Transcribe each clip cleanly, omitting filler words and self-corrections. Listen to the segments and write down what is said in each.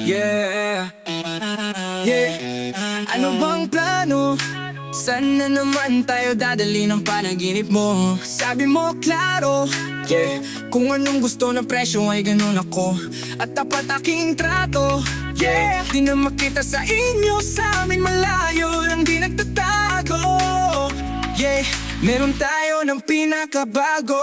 Yeah, yeah. Ano bang plano? Saan na naman tayo dadali ng panaginip mo? Sabi mo klaro, yeah. Kung anong gusto na presyo ay ganun ako. At tapat aking trato, yeah. Di na makita sa inyo, sa amin malayo lang di nagtatago. Yeah, meron tayo ng pinakabago.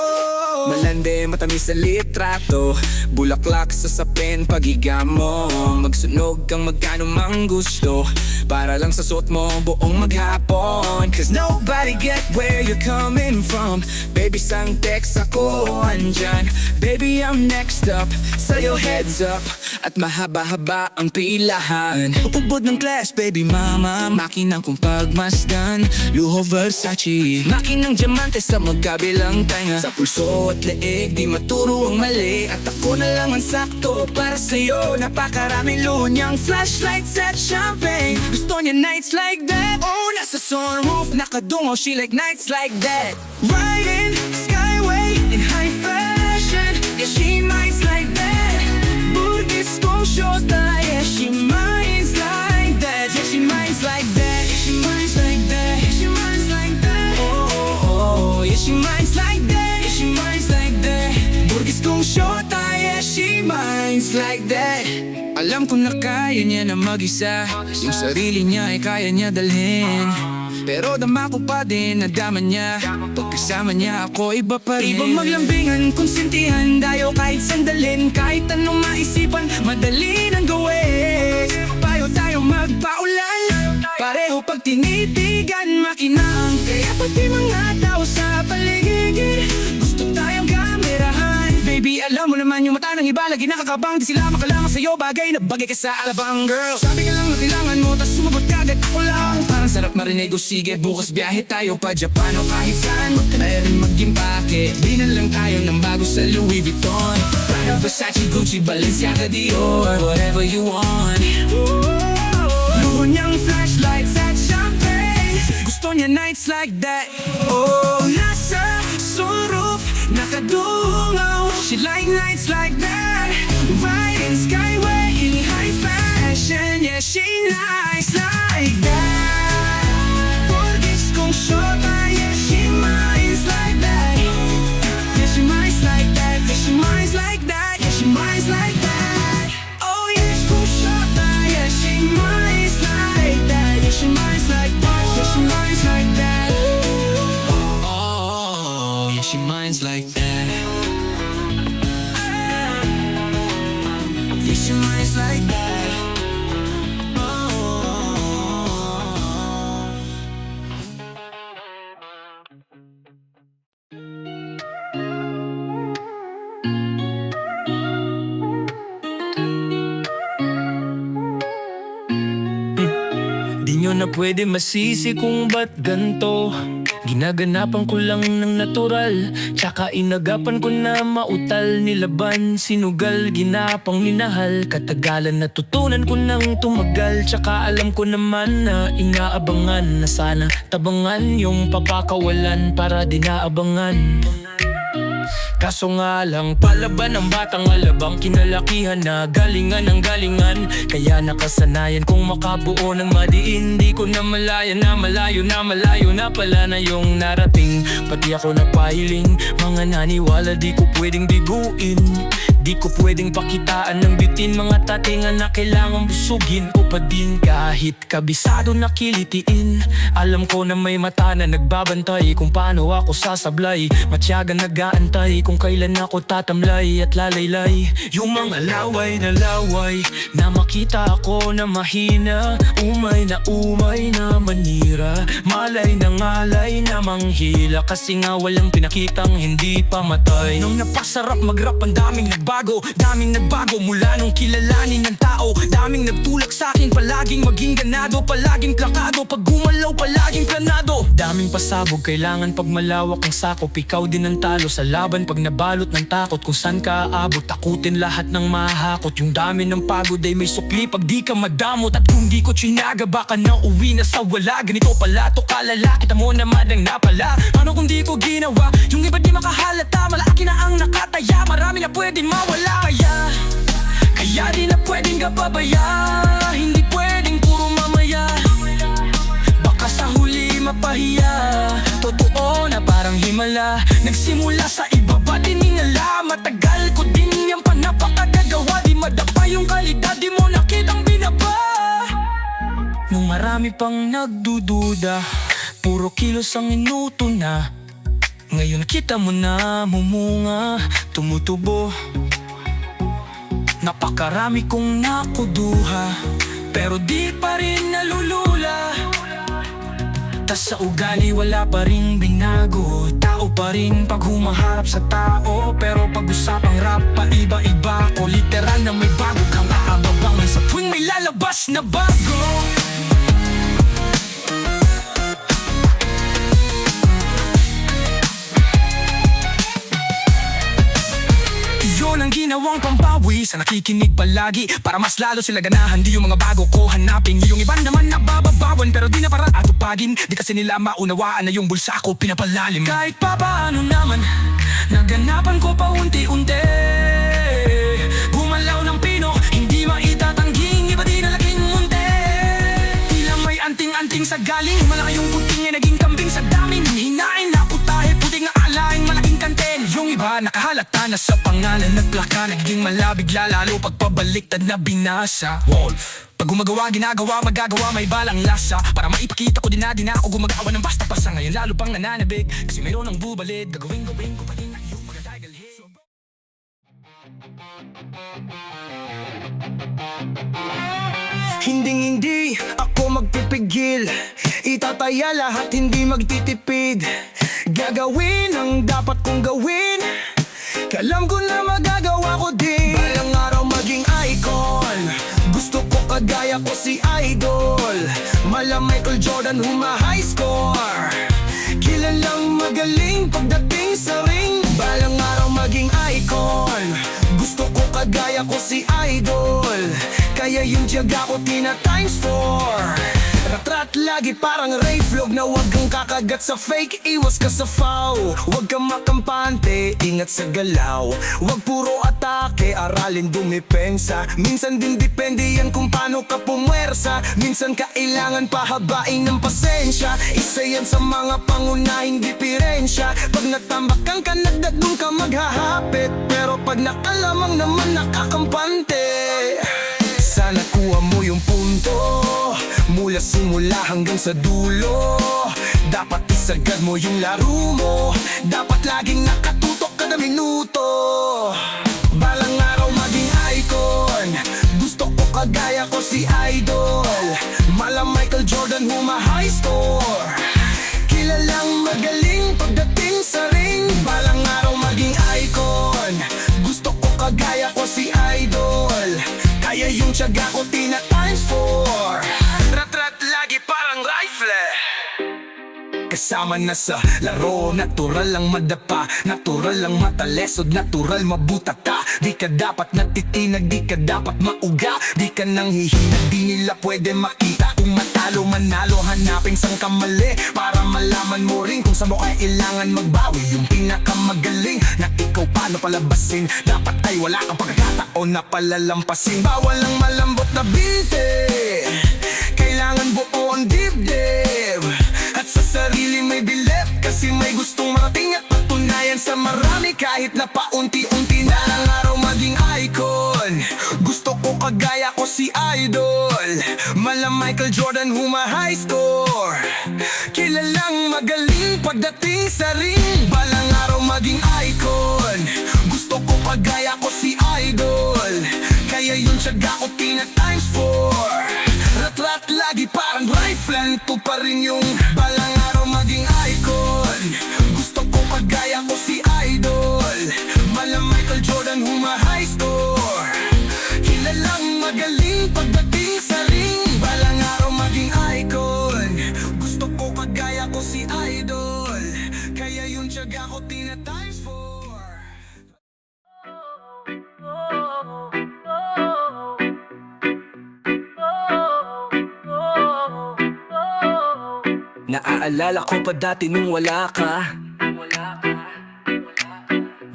Malande, matamis sa litrato, bulaklak sa sapin, paghiga mo. Magsunog kang magkano mang gusto, para lang sa suot mo buong maghapon. Cause nobody get where you're coming from. Baby, sang text ako andyan. Baby, I'm next up, sa'yo heads up. At mahaba-haba ang pilahan. Ubod ng class, baby mama. Makinang kong pagmasdan, luho Versace. Makinang diamante sa magkabilang tenga. Sa pulso at leeg, di maturo ang mali. At ako na lang ang sakto para sa'yo. Napakaraming lunyang flashlights at champagne. Gusto niya nights like that. Oh, nasa sunroof, nakadungo. She like nights like that. Riding skyway in high fashion. Yeah, she minds like that. Burgis kong shota. Yeah, she minds like that. Yeah, she minds like that. Yeah, she minds like that. Yeah, she minds like that. Oh, oh, oh. Yeah, she minds like that. Yeah, she minds like that. Burgis kong shota. Yeah, she minds like that. Alam ko na kaya niya na mag-isa. Yung sarili niya ay kaya niya dalhin. Pero dama ko pa din na dama niya. Pagkasama niya ako iba pa rin. Ibang maglambingan, konsentihan, dayo kahit sandalin. Kahit anong maisipan, madali nang gawin. Payo tayo magpaulan, pareho pag tinitigan makinang. Kaya pati mga tao sa paligid gusto tayong kamerahan. Baby, alam mo naman yung mata ng iba lagi nakakabang. Di sila makalangan sa'yo, bagay na bagay ka sa alabang girl. Sabi ka lang na kailangan mo, tas sumabot ka agad ako lang. Parang sarap marinig, o sige bukas biyahe tayo pa Japan o kahit saan. Huwag ka na rin mag-impake, di na lang tayo ng bago sa Louis Vuitton. Prada, Versace, Gucci, Balenciaga, Dior, whatever you want. Luho niyang flashlights at champagne. Gusto niya nights like that. Oh, nasa sunroof, nakadungaw. She like nights like that. Riding skyway in high fashion. Yeah, she nights like that. Burgis kong shota. Yeah, she minds like that. Yeah, she minds like that. Yeah, she minds like that. Yeah, she minds like that. Oh, yeah, kong shota. Yeah, she minds like that. Yeah, she minds like that. Yeah, she minds like that. Oh, yeah, she minds like that. Yeah, she minds like that. Di nyo na pwede masisi kung ba't ganto. Ginaganapan ko lang ng natural, tsaka inagapan ko na mautal. Nilaban, sinugal, ginapang minahal. Katagalan natutunan ko nang tumagal. Tsaka alam ko naman na inaabangan na sana tabangan yung papakawalan para di naabangan. Kaso nga lang, palaban ang batang alabang kinalakihan na galingan ng galingan. Kaya nakasanayan kung makabuo ng madiin. Di ko na malaya na malayo na malayo na pala na yung narating. Pati ako napahiling, mga naniwala di ko pwedeng biguin. Di ko pwedeng pakitaan ng bitin, mga tatingan na kailangan busugin ko pa din. Kahit kabisado na kilitiin, alam ko na may mata na nagbabantay kung paano ako sasablay. Matyaga nag-aantay kung kailan ako tatamlay at lalaylay. Yung mga laway na makita ako na mahina, umay na manira, malay na ngalay na manghila. Kasi nga walang pinakitang hindi pamatay. Nung napasarap mag-rap ang daming nagbago mula nung kilalanin ng tao. Daming nagtulak sa'kin, palaging maging ganado, palaging plakado, pag gumalaw palaging planado. Daming pasabog, kailangan pag malawak ang sakop. Ikaw din ang talo sa laban pag nabalot ng takot. Kung saan ka aabot, takutin lahat ng mahakot. Yung dami ng pagod ay may sukli pag di ka madamot. At kung di ko tsinaga, baka na uwi na sa wala. Ganito pala to kalala, kita mo naman ang napala. Ano kung di ko ginawa, yung iba di makahalata. Malaki na ang nakataya, marami na pwedeng mawala. Kaya di na pwedeng ka pabaya, hindi pwedeng puro mamaya. Baka sa huli mapahiya, totoo na parang himala. Nagsimula sa ibaba, tiningala. Matagal ko din yung panapakagagawa. Di madapa yung kalidad, di mo nakitang binaba. Nung marami pang nagdududa, puro kilos ang inuto na. Ngayon kita mo na mumunga, tumutubo. Napakarami kong nakuduha, pero di pa rin nalulula. Tas sa ugali wala pa rin binago. Tao pa rin pag humaharap sa tao. Pero pag usapang rap pa iba-iba ko. Literal na may bago kang aababangan sa tuwing may lalabas na bago. Yun ang ginawang pambawi sa nakikinig palagi, para mas lalo sila ganahan. Di yung mga bago ko hanapin, yung iba naman nabababawan pero di na para atupagin. Di kasi nila maunawaan na yung bulsa ko pinapalalim. Kahit pa paano naman, naganapan ko pa unti-unti. Gumalaw ng pino, hindi maitatangging, iba di na laking munti. Tila may anting-anting sa galing, malaki yung puting ay naging kambing sa damin. Hinain na putahe, puting na alaing malaking kanten. Yung iba nakahalata na sa pangalan at plaka, naging malabigla lalo pagpabaliktad na binasa. Wolf, pag gumagawa, ginagawa, magagawa, may balang lasa. Para maipakita ko din na di na ako gumagawa ng basta-basta. Ngayon lalo pang nananabig, kasi mayroon ang bubalid. Gagawin ko pa din na yung magdadagalhin. Hinding-hindi ako magpipigil, itataya lahat, hindi magtitipid. Gagawin ang dapat kong gawin, alam ko na magagawa ko din. Balang araw maging icon, gusto ko kagaya ko si Idol. Mala Michael Jordan huma-high score, kilalang magaling pagdating sa ring. Balang araw maging icon, gusto ko kagaya ko si Idol. Kaya yung tiyaga ko tina times 4. Ratrat lagi parang Ray Vlog, na wag kang kakagat sa fake, iwas ka sa foul. Wag kang makampante, ingat sa galaw. Wag puro atake, aralin dumipensa. Minsan din depende yan kung paano ka pumwersa. Minsan kailangan pahabain ng pasensya. Isa yan sa mga pangunahing diferensya. Pag natambakan ka, nagdadong ka maghahapit. Pero pag nakalamang naman nakakampante. Sana kuha mo yung punto, mula simula hanggang sa dulo. Dapat isagad mo yung laro mo, dapat laging nakatutok kada minuto. Balang araw maging icon, gusto ko kagaya ko si Idol. Mala Michael Jordan huma-high score, kilalang magaling pagdating sa ring. Balang araw maging icon, gusto ko kagaya ko si Idol. Kaya yung tiyaga ko tina times 4. Rat-rat lagi parang rifle, kasama na sa laro. Natural lang madapa, natural lang matalesod, natural mabutata. Di ka dapat natitinag, di ka dapat mauga. Di ka nang hihinag, di nila pwede makita. Kung matalo manalo, hanapin sang kamali, para malaman mo rin kung saan mo kailangan magbawi. Yung pinakamagaling na ikaw paano palabasin, dapat ay wala kang pagkakataon na palalampasin. Bawal ang malambot na binte, kailangan buo ang dibdib. At sa sarili may bilib, kasi may gustong marating at patunayan sa marami. Kahit na paunti-unti na lang araw maging icon, gusto ko kagaya ko si Idol. Mala Michael Jordan huma-high score, kilalang magaling pagdating sa ring. Balang araw maging icon, gusto ko kagaya ko si Idol. Kaya yung tiyaga ko tina times 4. Rat-rat lagi parang rifle, ito pa rin yung balang araw maging icon. Gusto ko kagaya ko si Idol. Mala Michael Jordan huma-high score, kilalang magaling pagdating sa ring. Balang araw maging icon, gusto ko kagaya ko si Idol. Kaya yung tiyaga ko tina times 4. Naaalala ko pa dati nung wala ka,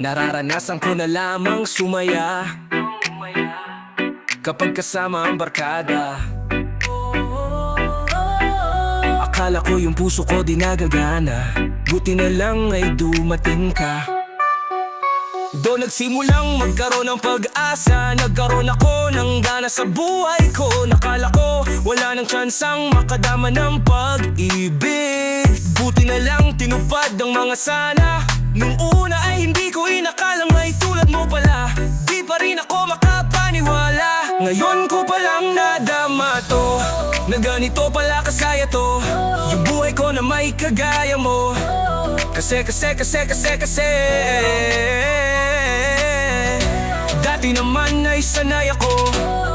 nararanasan ko na lamang sumaya. kapag kasama ang barkada. Akala ko yung puso ko di nagagana, buti na lang ay dumating ka. Doon nagsimulang magkaroon ng pag-asa, nagkaroon ako ng gana sa buhay ko. Nakala ko wala nang tsansang makadama ng pag-ibig, buti na lang tinupad ang mga sana. Nung una ay hindi ko inakalang may tulad mo pala, di pa rin ako makapaniwala. Ngayon ko palang nadama to, na ganito pala kasaya to, yung buhay ko na may kagaya mo. Kasi dati naman ay sanay ako,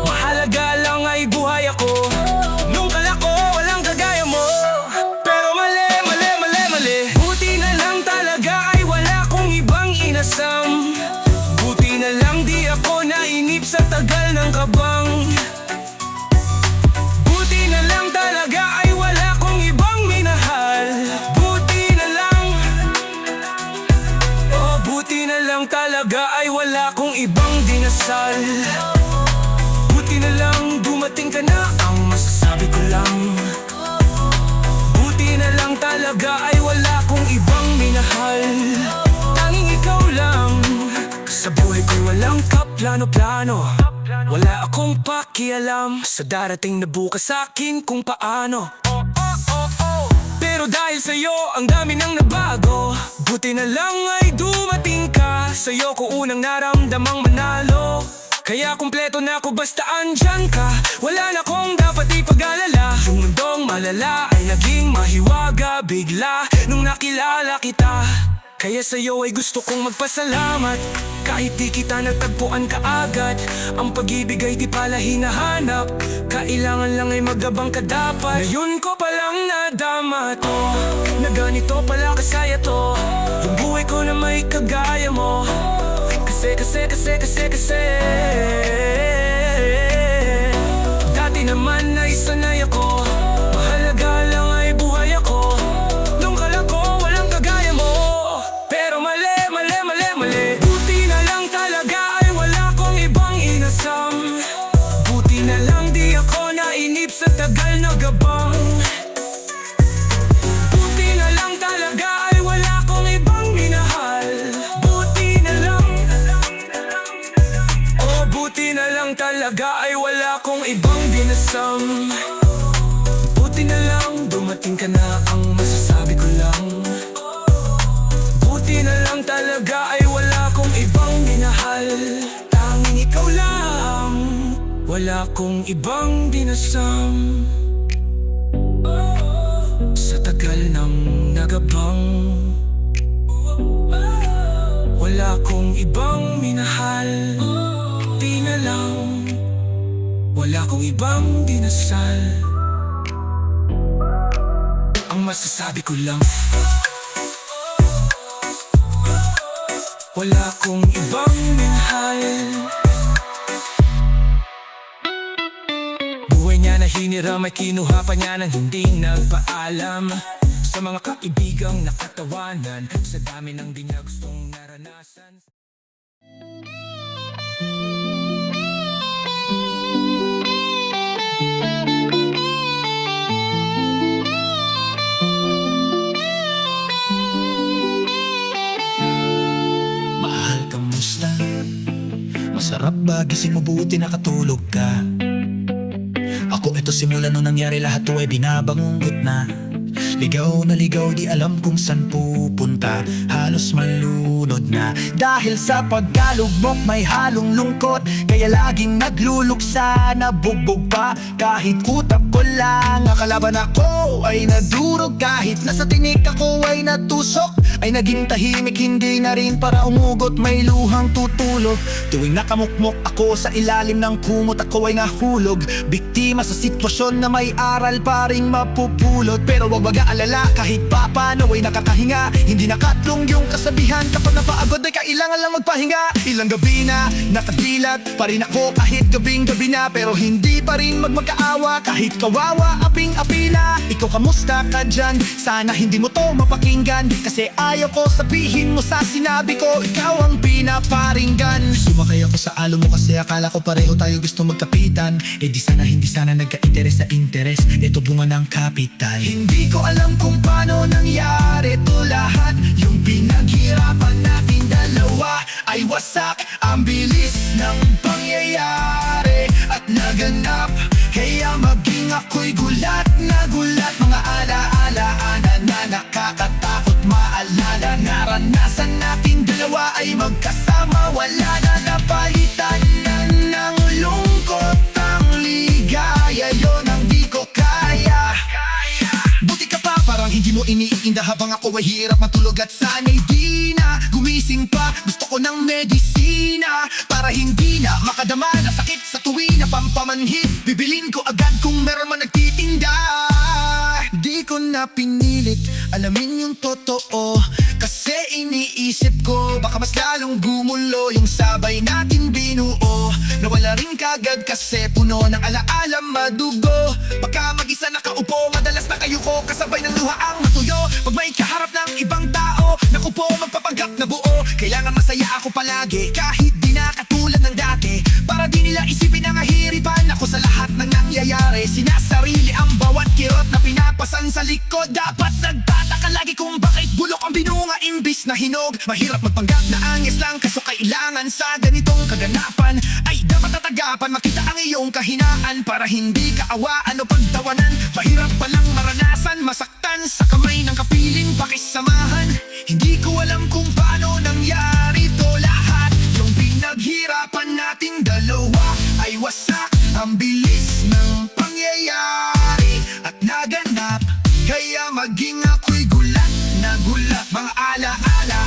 mahalaga lang ay buhay ako. Nung kala ko walang kagaya mo, pero mali. Buti na lang talaga ay wala kong ibang inasam, buti na lang di ako nainip sa tagal ng kabang. Buti na lang talaga ay wala kong ibang minahal, buti na lang. Oh, buti na lang talaga ay wala kong ibang dinasal, buti na lang dumating ka na, ang masasabi ko lang. Buti na lang talaga ay wala kong ibang minahal, tanging ikaw lang. Sa buhay ko'y walang kaplano-plano, wala akong pakialam sa darating na bukas sa akin kung paano. Pero dahil sa'yo ang dami nang nabago, buti na lang ay dumating ka. Sa'yo ko unang naramdamang manalo, kaya kumpleto na ako basta andyan ka. Wala na akong dapat ipag-alala, yung mundong malala ay naging mahiwaga bigla nung nakilala kita. Kaya sa'yo ay gusto kong magpasalamat, kahit di kita natagpuan kaagad. Ang pag-ibig ay di pala hinahanap, kailangan lang ay magabang ka dapat. Ngayon ko palang nadama to, na ganito pala kasaya to, yung buhay ko na may kagaya mo. Kasi dati naman ay sanay ako, mahalaga lang ay buhay ako. Nung kala ko walang kagaya mo, pero mali. Buti na lang talaga ay wala kong ibang inasam, buti na lang di ako nainip sa tagal na gabang. Buti na lang talaga ay wala kong ibang minahal, buti na lang. Oh, buti na lang talaga ay wala kong ibang dinasam, buti na lang dumating ka na, ang masasabi ko lang. Buti na lang talaga ay wala kong ibang minahal, tanging ikaw lang. Wala kong ibang dinasam, sa tagal ng nagabang. Wala kong ibang minahal, di na lang. Wala kong ibang dinasal, ang masasabi ko lang. Wala kong ibang minahal. Buhay niya na hiniram ay kinuha pa niya nang hindi nagpaalam, sa mga kaibigang nakatawanan, sa dami ng di niya gustong naranasan. Masarap ba gising mo, buti nakatulog ka? Ako ito simula nung nangyari lahat to ay binabangungot na. Ligaw na ligaw, di alam kung saan pupunta, halos malunod na. Dahil sa pagkalugmok may halong lungkot, kaya laging nagluluksa, nabugbog pa. Kahit utak ko lang, nakalaban ako ay nadurog. Kahit nasa tinik ako ay natusok, ay naging tahimik, hindi na rin para umugot, may luhang tutulog. Tuwing nakamukmok ako sa ilalim ng kumot, ako ay nahulog, biktima sa sitwasyon na may aral pa ring mapupulot. dulot. Pero wag mag-aalala, kahit pa paano ay nakakahinga. Hindi nakatlong yung kasabihan, kapag napagod ay kailangan lang magpahinga. Ilang gabi na nakadilat pa rin ako kahit gabing-gabi na, pero hindi pa rin magmakaawa kahit kawawa, aping-api na. Ikaw kamusta ka dyan? Sana hindi mo to mapakinggan, kasi ayaw ko sabihin mo sa sinabi ko, ikaw ang pinaparinggan. Sumakay ako sa alo mo kasi akala ko pareho tayo gusto magkapitan. Eh di sana hindi sana nagka-interes sa interes, ito bunga ng kapital. Hindi ko alam kung paano nangyari to lahat. Yung pinaghirapan natin dalawa ay wasak. Ang bilis ng pangyayari at naganap, kaya maging ako'y gulat na gulat. Mga alaala na nakakatakot maalala. Naranasan natin dalawa ay magkasama, wala na napalitan na ng lungkot. Ang ligaya, yun ang di ko kaya. Buti ka pa, parang hindi mo iniinda habang ako ay hirap matulog at sana'y di na gumising pa. Gusto ko ng medisina para hindi na makadama na sakit sa tuwi na pampamanhid. Bibilin ko agad kung meron man nagtitinda. Di ko na pinilit alamin yung totoo, kasi iniisip ko baka mas lalong gumulo yung sabay natin binuo. Nawala rin kagad kasi puno ng alaala madugo. Pagka mag-isa nakaupo, madalas na kayo ko kasabay ng luha ang matuyo. Pag may kaharap ng ibang tao, naku po magpapanggap na buo. Kailangan masaya ako palagi kahit di na katulad ng dati, para di nila isipin ang ahiripan ako sa lahat ng nangyayari. Sinasarili ang bawat kirot na pinapasan sa likod. Dapat nagtataka lagi kung bakit bulok ang binunga imbis na hinog. Mahirap magpanggap na angis lang, kaso kailangan sa ganitong kaganapan ay dapat tatagapan. Makita ang iyong kahinaan para hindi ka awaan o pagtawanan. Mahirap palang maranasan, masaktan sa kamay ng kapiling pakisamahan. Hindi ko alam kung paano nangyari to lahat. Yung pinaghirapan nating dalawa ay wasak. Ang bilis ng pangyayari at naganap, kaya maging ako'y gulat na gulat. Mga alaala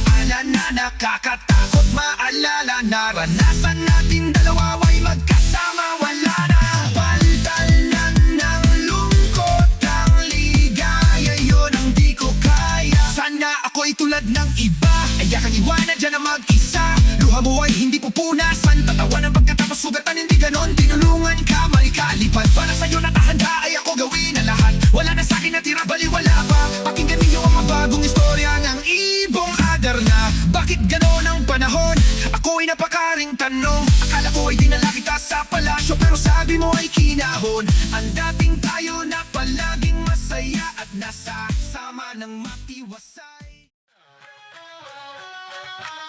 na nakakatakot maalala. Naranasan natin dalawa ay magkasama, wala na paltalan ng lungkot. Ang ligaya, yun ang di ko kaya. Sana ako'y tulad ng iba, ay yakang iwanan dyan na mag-isa. Luha mo ay hindi pupunasan, tatawanan pagkatapos sugatan, hindi ganon. Tinulungan ka, may kalipad para sa'yo natahanda ay ako gawin na lahat. Wala na sa'kin natira, baliwala pa. Pakinggan ninyo ang mga bagong istorya ng ibong adar na. Bakit ganon ang panahon? Ako ay napakaring tanong. Akala ko ay dinala kita sa palasyo, pero sabi mo ay kinahon. Ang dating tayo na palaging masaya at nasa sama ng matiwasay.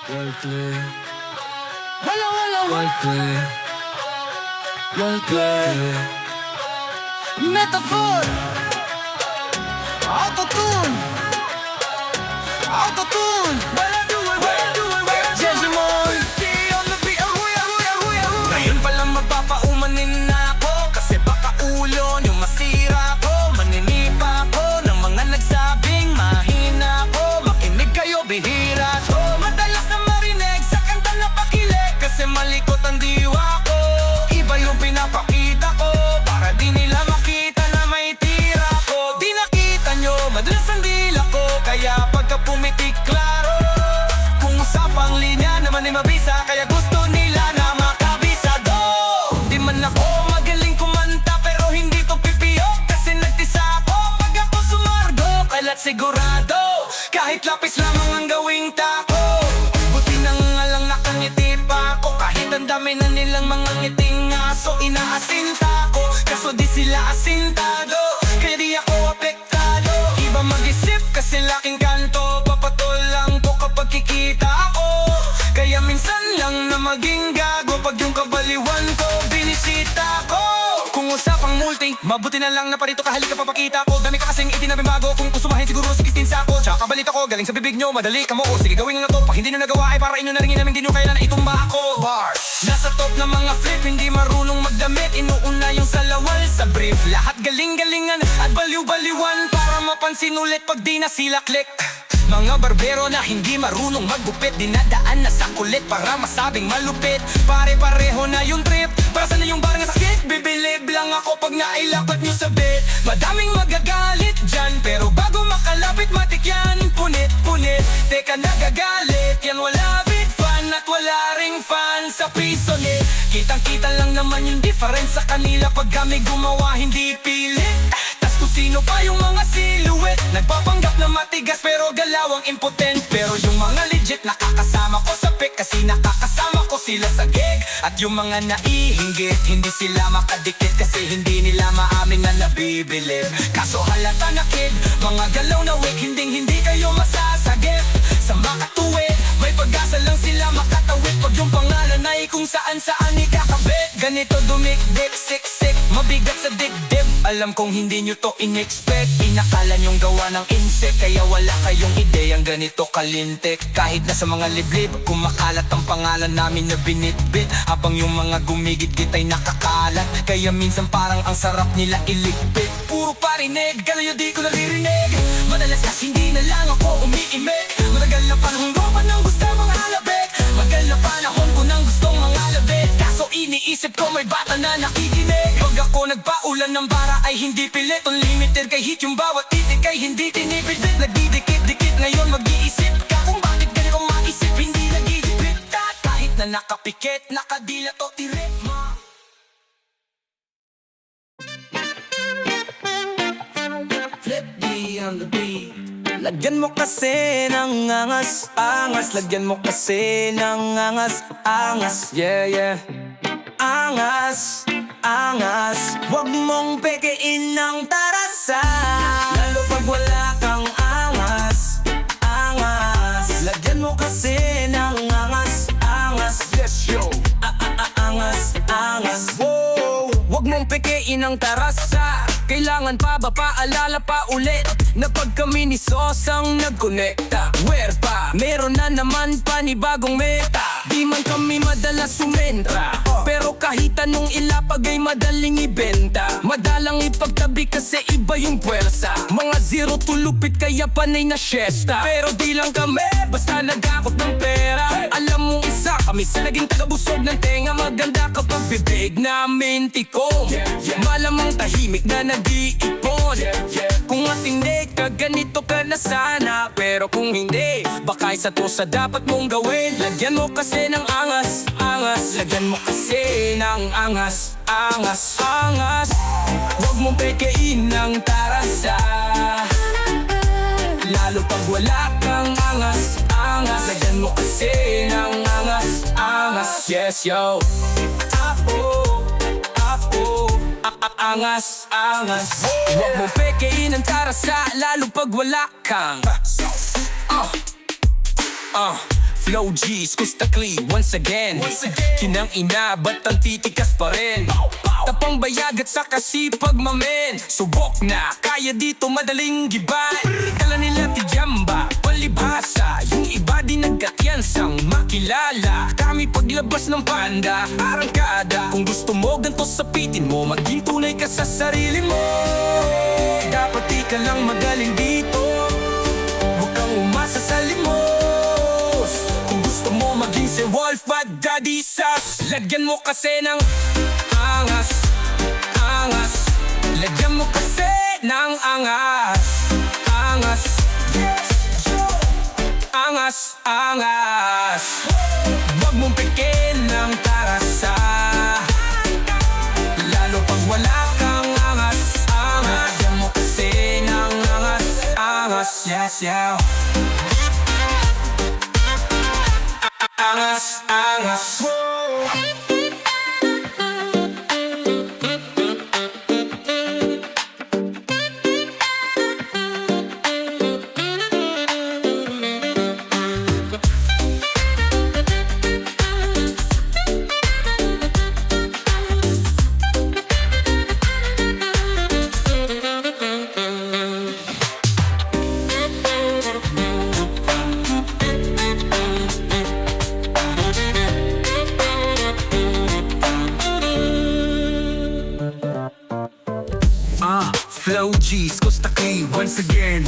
Wordplay. Wordplay. Wordplay. Metaphor. Autotune. Autotune. Jejimon. Ngayon palang magpapaumanin na ako, kasi baka ulo yung masira ko. Maninipa ko ng mga nagsabing mahina ko. Makinig kayo, bihira to. Madalas na marinig sa kanta na pakilig, kasi malikot ang diwa ko. Iba yung pinapakita ko para di nila makita na may tira ko. Di nakita nyo, madalas ang dila ko, kaya pagka pumitik klaro. Kung usapang linya naman ay mabisa, kaya gusto nila na makabisado. Di man ako magaling kumanta, pero hindi to pipiyo, kasi nagtisa ako pag ako sumargo. Kaya't sigurado, kahit lapis lamang ang gawing tako. Buti nang alang nakangiti pa ako, kahit ang dami na nilang mga ngiting aso. Inaasinta ko, kaso di sila asintado, kaya di ako apektado. Iba mag-isip kasi laking kanto, papatol lang to kapag kikita ako. Kaya minsan lang na maging gago pag yung kabaliwan ko binisita ko. Kung usapang multi, mabuti na lang na parito kahalika papakita ko. Dami ka kasing itinabibago, kung kusumahin siguro 16 sako. Tsaka balita ko, galing sa bibig nyo, madali ka mo. Sige gawin na to, pag hindi nyo nagawa ay para inyo na rin namin. Di nyo kailan na itumba ako. Bars. Nasa top ng mga flip, hindi marunong magdamit. Inuuna yung salawal sa brief. Lahat galing-galingan at baliw-baliwan, para mapansin ulit pag di na sila click. Mga barbero na hindi marunong maggupit, dinadaan na sa kulit para masabing malupit. Pare-pareho na yung trip, para sana yung barang sakit. Bibilib lang ako pag nailakot nyo sa bit. Madaming magagalit dyan, pero bago makalapit matik yan. Punit-punit, teka nagagalit. Yan wala bit fan at wala ring fan sa piso ni. Kitang-kita lang naman yung difference sa kanila pag kami gumawa hindi pilit. Tas kung sino pa yung mga silhouette, nagpapanggap na matigas pero galawang impotent. Pero yung mga legit nakakasama ko sa pic, kasi nakakasama ko sila sa gig. At yung mga naihinggit, hindi sila makadikit kasi hindi nila maamin na nabibilib. Kaso halata na kid, mga galaw na wig, hindi kayo masasagip. Sa makatuwid, may pag-asa lang sila makatawid pag yung pangalan ay kung saan-saan ikakabit. Ganito dumikdik, siksik, mabigat sa dibdib. Alam kong hindi nyo to in-expect, inakala nyong gawa ng insect, kaya wala kayong ideyang ganito kalintik. Kahit na sa mga liblib, kumakalat ang pangalan namin na binitbit, habang yung mga gumigit-git ay nakakalat. Kaya minsan parang ang sarap nila iligpit. Puro parinig, kalayo di ko naririnig. Madalas kasi hindi na lang ako umiimik. Matagal na panahon ko pa nang gusto mga halabit. Magal na panahon ko nang gustong mga labit. Kaso iniisip ko may bata na nakikinig. Pag ako nagpaulan ng bara ay hindi pilit. Unlimited kay hit yung bawat titik ay hindi tinipid-bit. Nagdidikit-dikit ngayon mag-iisip ka kung bakit ganito maisip hindi nagigipit ka. Kahit na nakapikit, nakadilat o tirik mo. Flip D on the beat. Lagyan mo kasi ng angas-angas. Lagyan mo kasi ng angas-angas. Yeah, yeah. Angas, angas. Huwag mong pekein ng tarasa, lalo pag wala kang angas, angas. Lagyan mo kasi ng angas-angas. Yes, yo. Angas, angas. Wow. Huwag mong pekein ng tarasa. Kailangan pa ba paalala pa ulit na pag kami ni Sosang nagkonekta, where pa? Meron na naman panibagong meta. Di man kami madalas sumentra, pero kahit anong ilapag ay madaling ibenta. Madalang ipagtabi kasi iba yung pwersa. Mga zero tulupit kaya panay na siesta. Pero di lang kami basta nagakot ng pera. Alam mong isa kami sa naging tagabusog ng tenga. Maganda kapag bibig namin tikong, malamang tahimik na nag-iipon. Kung matindi ka, ganito ka na sana. Pero kung hindi, baka isa to sa dapat mong gawin. Lagyan mo kasi ng angas, angas. Lagyan mo kasi ng angas, angas, angas. Huwag mong pekein ng tarasa, lalo pag wala kang angas, angas. Lagyan mo kasi ng angas, angas. Yes, yo. Apo, apo. Angas, angas. Huwag mong pekein ang tarasa, lalo pag wala kang Flow G's, Kustakli, once again. Kinang ina, ba't ang titikas pa rin? Tapang bayag at saka sipag mamen. Subok na, kaya dito madaling giban. Kala nila tijamba, palibhasa. Yung iba din nagkatyansang makilala. Kami paglabas ng panda, arangkada. Kung gusto mo ganto sapitin mo, maging tunay ka sa sarili mo. Dapat di ka lang magaling dito, huwag kang umasa sa limos. Kung gusto mo maging si Wolf at Daddy Sas, lagyan mo kasi ng angas, angas. Lagyan mo kasi ng angas, angas. Angas, angas. Huwag mong pikin ng tarasa, lalo pag wala kang angas, angas. Lagyan mo kasi ng angas, angas. Yes, yeah. Angas, angas. Flow G's, Costa K, once again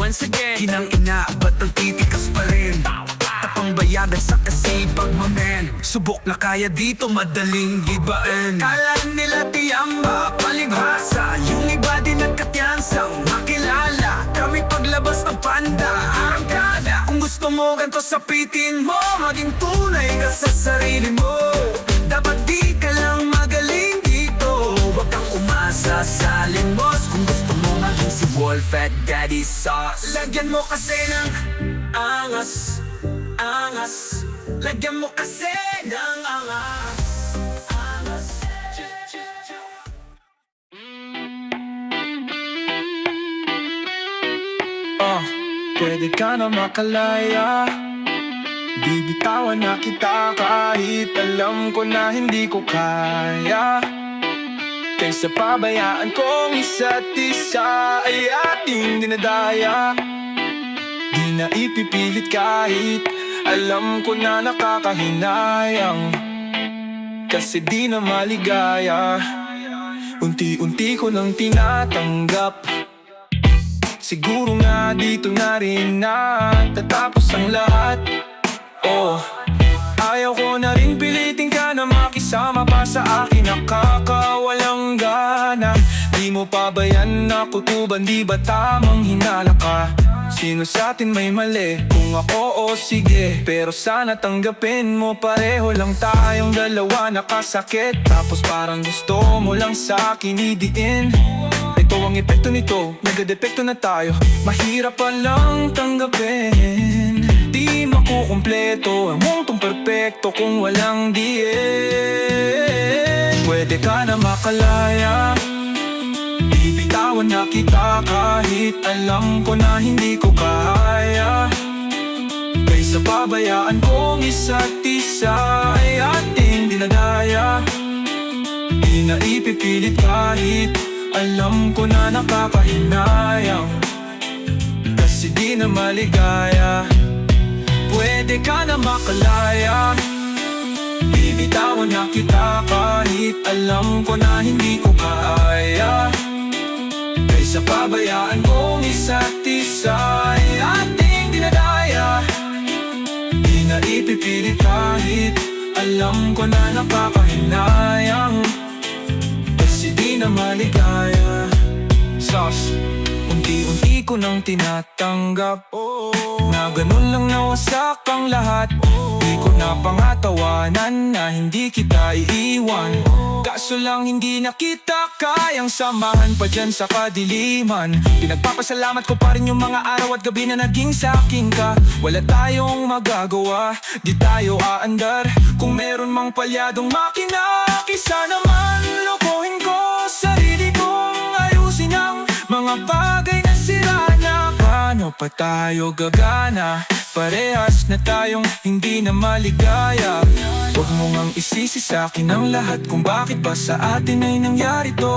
Kinang ina, ba't ang titikas pa rin? Tapang bayadan sa kasipag mamen. Subok na kaya dito, madaling gibain. Kala nila tiyamba, palibhasa. Yung iba din nagkatiyansang makilala. Kami paglabas ng panda, arangkada. Kung gusto mo ganito sapitin mo, maging tunay ka sa sarili mo. Dapat di ka lang magaling dito. Huwag kang umasa sa limos. Kung gusto mo maging si Wolf at Daddy Sauce, lagyan mo kasi ng angas. Lagyan mo kasi ng angas. Pwede ka na makalaya. Bibitawan na kita kahit alam ko na hindi ko kaya. Kaysa pabayaan kong isa't isa ay ating dinadaya. Di na ipipilit kahit alam ko na nakakahinayang. Kasi di na maligaya. Unti-unti ko nang tinatanggap. Siguro nga dito na rin natatapos ang lahat. Ayaw ko na rin pilitin ka na makisama pa sa akin. Nakakawalang gana. Di mo pa ba yan nakutuban? Di ba tamang hinala ka? Sino sa atin may mali? Kung ako o sige. Pero sana tanggapin mo, pareho lang tayong dalawa nakasakit. Tapos parang gusto mo lang sa akin idiin. Ito ang epekto nito, nagdedepekto na tayo. Mahirap pa lang tanggapin. Di makukumpleto ang mundong perpekto kung walang diin. Pwede ka na makalaya. Bibitawan na kita kahit alam ko na hindi ko kaya. Kaysa pabayaan kong isa't isa ay ating dinadaya. Di na ipipilit kahit alam ko na nakakahinayang. Kasi di na maligaya. Pwede ka na makalaya. Bibitawan na kita kahit alam ko na hindi ko kaya. Kaysa pabayaan kong isa't isa ay ating dinadaya. Di na ipipilit kahit alam ko na nakakahinayang. Kasi di na maligaya. Sauce, unti-unti ko nang tinatanggap na ganun lang nawasak ang lahat. Di ko na pangatawanan na hindi kita iiwan. Kaso lang hindi na kita kayang samahan pa dyan sa kadiliman. Pinagpapasalamat ko pa rin yung mga araw at gabi na naging sa'kin ka. Wala tayong magagawa, di tayo aandar. Kung meron mang palyadong makina, kisa naman lokohin ko sarili kong ayusin ang mga bagay na sira na. Paano pa tayo gagana? Parehas na tayong hindi na maligaya. Huwag mo ngang isisi sa'kin ang lahat kung bakit ba sa atin ay nangyari to.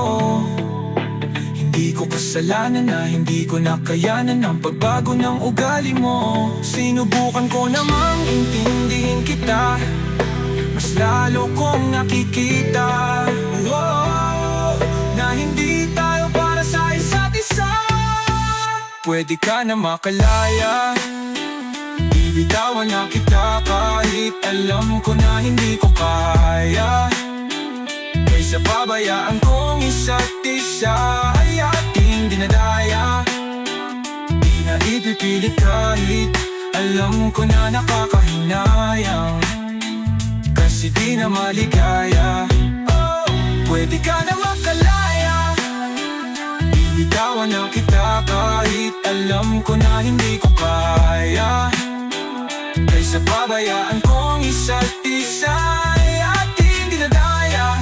Hindi ko kasalanan na hindi ko nakayanan ang pagbago ng ugali mo. Sinubukan ko namang intindihin kita, mas lalo kong nakikita na hindi tayo para sa isa't isa. Pwede ka na makalaya. Bibitawan na kita kahit alam ko na hindi ko kaya. Kaysa pabayaan kong isa't isa ay ating dinadaya. Di na ipipilit kahit alam ko na nakakahinayang. Kasi di na maligaya. Pwede ka na makalaya. Bibitawan na kita kahit alam ko na hindi ko kaya. Kaysa pabayaan kong isa't isa ay ating dinadaya.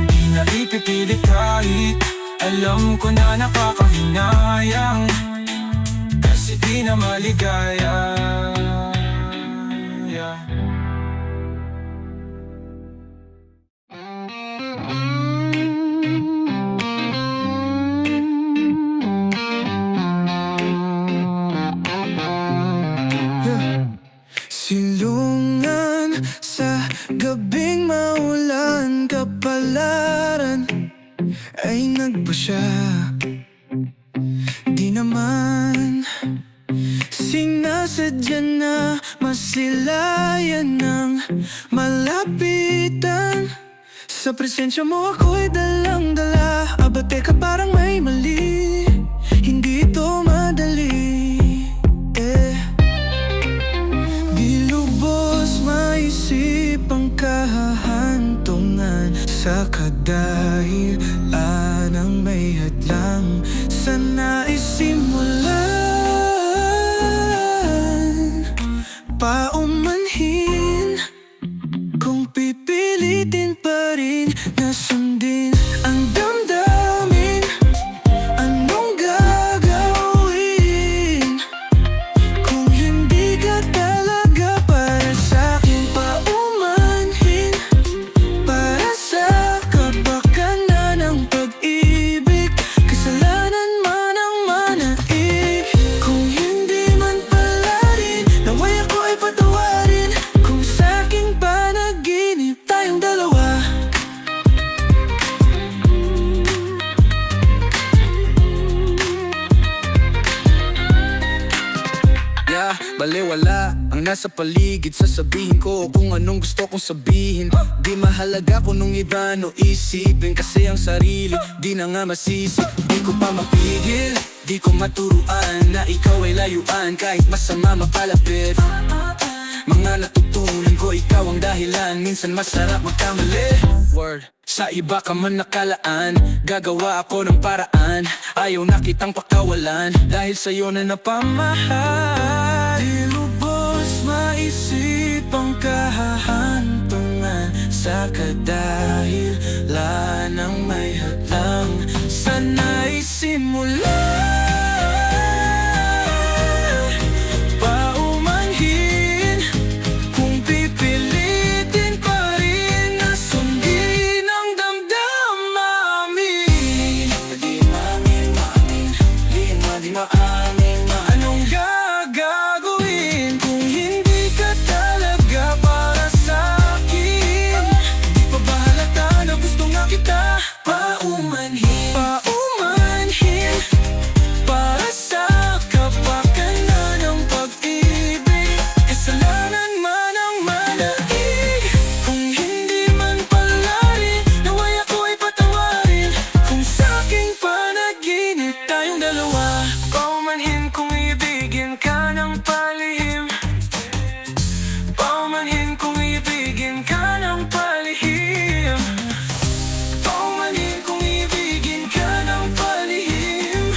Di na ipipilit kahit alam ko na nakakahinayang. Kasi di na maligaya. Silungan sa gabing maulan, kapalaran ay nagbasya malapitan. Sa presensya mo ako'y dalang-dala. Aba teka parang may mali, hindi ito madali. Di lubos maisip ang kahahantungan sa kadahilan ng may hadlang sa naisimulan. Paumanhin kung pipilitin pa rin na sundin ang damdamin. Anong gagawin kung hindi ka talaga para sa'kin? Paumanhin para sa kapakanan ng pag-ibig. Kasalanan man ang manaig. Kung hindi man pala rin, naway ako ay patawarin. Kung sa'king panaginip tayong dalawa. Baliwala ang nasa paligid, sasabihin ko kung anong gusto kong sabihin. Di mahalaga kung nung iba no isipin, kasi ang sarili di na nga masisi. Di ko pa mapigil, di ko maturuan na ikaw ay layuan kahit masama mapalapit. Mga natutunan ko, ikaw ang dahilan. Minsan masarap magkamali. Word. Sa iba ka man nakalaan, gagawa ako ng paraan. Ayaw na kitang pakawalan, dahil sa'yo na napamahal. Di lubos maisip ang kahahantungan sa kadahilan ng may hadlang sa naisimulan. Anong gagawin kung hindi ka talaga para sa'kin? Di pa ba halata na gusto nga kita? Paumanhin, paumanhin para sa kapakanan ng pag-ibig. Kasalanan man ang manaig. Kung hindi man pala rin, naway ako ay patawarin. Kung sa'king panaginip tayong dalawa. Paumanhin kung ibigin ka ng palihim. Paumanhin kung ibigin ka ng palihim. Paumanhin kung ibigin ka ng palihim.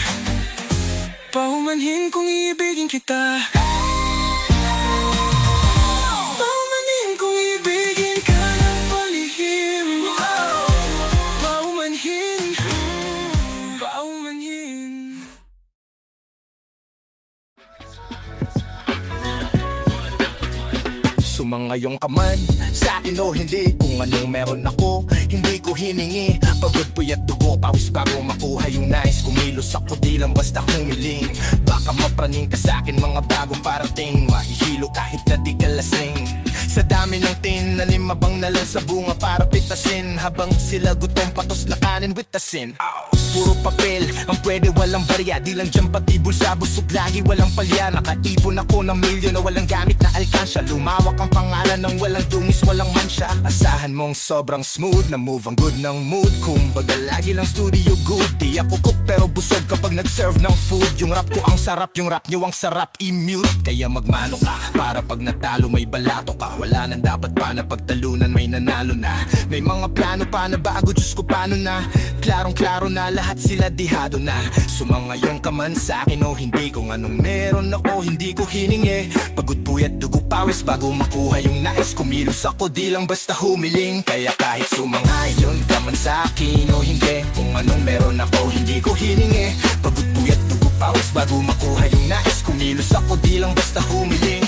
Paumanhin kung ibigin kita. Paumanhin kung ibigin ka ng palihim. Paumanhin, paumanhin. Sumangayong ka man sa akin o hindi, kung anong meron ako hindi ko hiningi. Pagod puyat dugo, pawis bago makuha yung nice. Kumilos ako di lang basta humiling. Baka mapraning ka sa akin mga bagong parating. Mahihilo kahit na di ka lasing. Sa dami ng tinanim abang nalang sa bunga para pitasin. Habang sila gutom patos lakanin with the sin. Puro papel ang pwede, walang barya. Di lang dyan pati bulsa, busog lagi walang palya. Nakaipon ako ng milyon na walang gamit na alkansya. Lumawak ang pangalan ng walang dungis, walang mansya. Asahan mong sobrang smooth na move, ang good ng mood. Kumbaga lagi lang studio good. Di ako cook pero busog kapag nag-serve ng food. Yung rap ko ang sarap, yung rap nyo ang sarap i-mute. Kaya magmano ka, para pag natalo may balato ka. Wala nang dapat pa na pagtalunan, may nanalo na. May mga plano pa na bago, Diyos ko paano na. Klarong-klaro na lahat sila dihado na. Sumangayon ka man sa akin o hindi, kung anong meron ako hindi ko hiningi. Pagod puyat dugo pawis bago makuha yung nais. Kumilos ako di lang basta humiling. Kaya kahit sumangayon ka man sa akin o hindi, kung anong meron ako hindi ko hiningi. Pagod puyat dugo pawis bago makuha yung nais. Kumilos ako di lang basta humiling.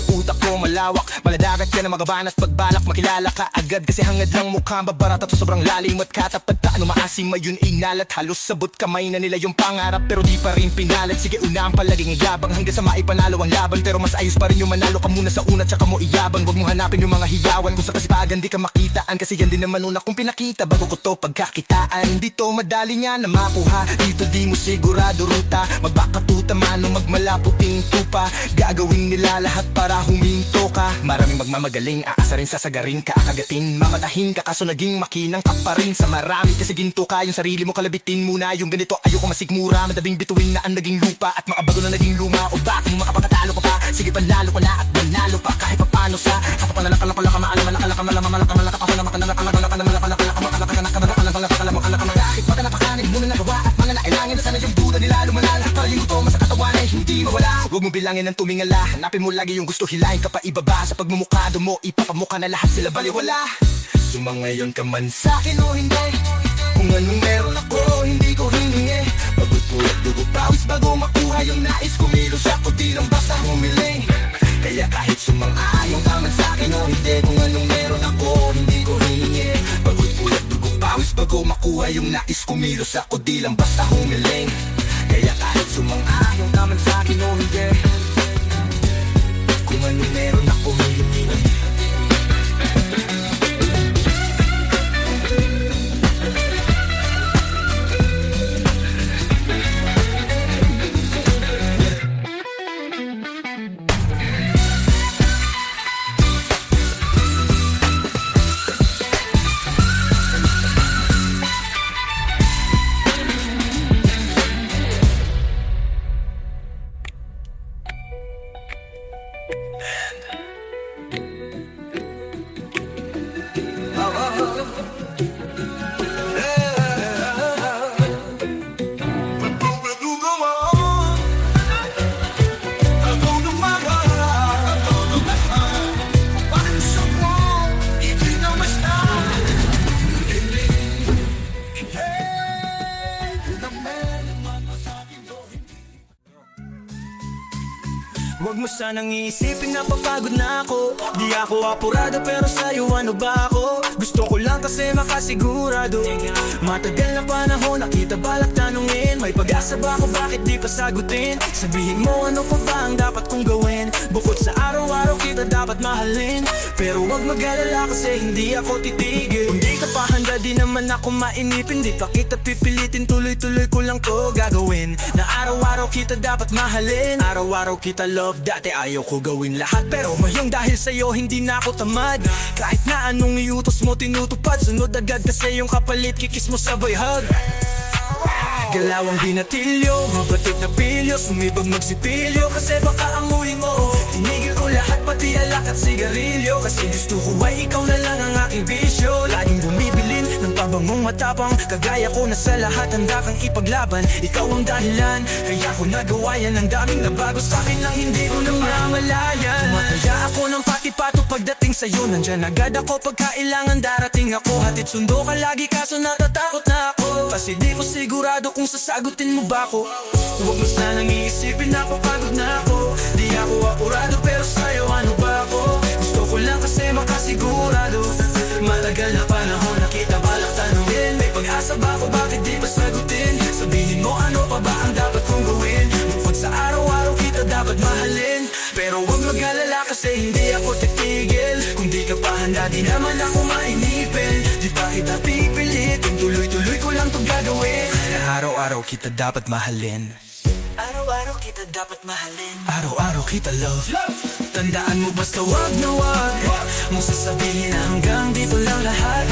Utak ko malawak, maladagat ka na magaban at pagbalak. Makilala ka agad kasi hangad lang mukhang babarat. At sobrang lalim at katapat taano maasim mayon inalat. Halos sabot kamay na nila yung pangarap pero di pa rin pinalat. Sige unaan palaging igabang hanggang sa maipanalo ang laban. Pero mas ayos pa rin yung manalo ka muna sa una tsaka mo iyabang. Huwag mo hanapin yung mga hiyawan kung sa kasipagan di ka makitaan. Kasi yan din naman una kung pinakita bago ko to pagkakitaan. Dito madali nga na makuha, dito di mo sigurado ruta. Magbakatuta man o magmalaputing tupa. Gagawin nila lahat para huminto ka. Maraming magmamagaling, aasa rin sasagaring ka, akagatin, mamatahin ka, kaso naging makinang ka pa rin sa marami. Kasi ginto ka, yung sarili mo kalabitin muna. Yung ganito ayoko masigmura, madabing bituin na ang naging lupa, at makabago na naging luma. O bakit makapagkatalo ka pa? Sige panalo ka na at manalo pa kahit papano sa kapapanalang-kalak-kalak, maalam-malak-kalak-malak-malak-malak-malak ako na bakit ba ka napakanig mo na nagawa at mga nailangin na sana yung duda nila lumalala para yung utoma sa katawan ay hindi mawala. Huwag mo bilangin ng tumingala, hanapin mo lagi yung gusto, hilahin ka pa ibaba. Sa pagmumukado mo, ipapamukha na lahat sila baliwala. Sumangayon ka man sa'kin o hindi, kung anong meron ako hindi ko hiningi. Pagod pulat dugo pawis bago makuha yung nais, kumilos ako di lang basta humiling. Kaya kahit sumang-ayon ka man sa'kin o hindi, kung anong meron ako hindi ko hiningi. Pagod pulat dugo pawis bago makuha yung nais, kumilos ako di lang basta humiling. Kaya kahit sumang-ayon ka man sa'kin o hindi, kung anong meron ako hiningi. Huwag mo sanang iisipin na papagod na ako. Di ako apurado pero sa'yo ano ba ako? Gusto ko lang kasi makasigurado. Matagal na panahon nakita balak tanungin, may pag-asa ba ako bakit di pa sagutin? Sabihin mo ano pa ba ang dapat kong gawin? Bukod sa araw-araw kita dapat mahalin, pero huwag mag-alala kasi hindi ako titigil. Hindi ka pa handa di naman ako mainipin, di pa kita pipilitin, tuloy-tuloy ko lang to gagawin. Na araw-araw kita dapat mahalin, araw-araw kita love. Dati ayaw ko gawin lahat, pero ngayong dahil sa'yo hindi na ako tamad. Kahit na anong iutos mo tinutupad, sunod agad kasi yung kapalit, kikis mo sabay hug. Galawang binatilyo, mabatik na pilyo, sumibag magsipilyo, kasi baka amuhin mo. Tinigil ko lahat pati alak at sigarilyo, kasi gusto ko ay ikaw na lang ang aking bisyo. Laging bumibilin ng pabangong matapang, kagaya ko na sa lahat handa kang ipaglaban. Ikaw ang dahilan, kaya ko nagawa yan. Ang daming nabago sa'kin lang hindi ko namamalayan. Tumataya ako ng pati-pato pagdating sa'yo, nandyan agad ako pag kailangan darating ako. Hatid sundo ka lagi kaso natatakot na ako, kasi di ko sigurado kung sasagutin mo ba ako. Huwag mo sanang iisipin na papagod na ako. Di ako apurado pero sa'yo ano ba ako? Gusto ko lang kasi makasigurado. Matagal na panahon nakita balak tanungin, may pag-asa ba ako bakit di pa sagutin? Sabihin mo ano pa ba ang dapat kong gawin? Bukod sa araw-araw kita dapat mahalin, pero huwag mag-alala kasi hindi ako titigil. Kung di ka pa handa di naman ako mainipin, di pa kita pipilitin, tuloy-tuloy ko lang to gagawin. Araw-araw kita dapat mahalin, araw-araw kita dapat mahalin, araw-araw kita love. Tandaan mo basta wag na wag mong sasabihin na hanggang dito lang lahat.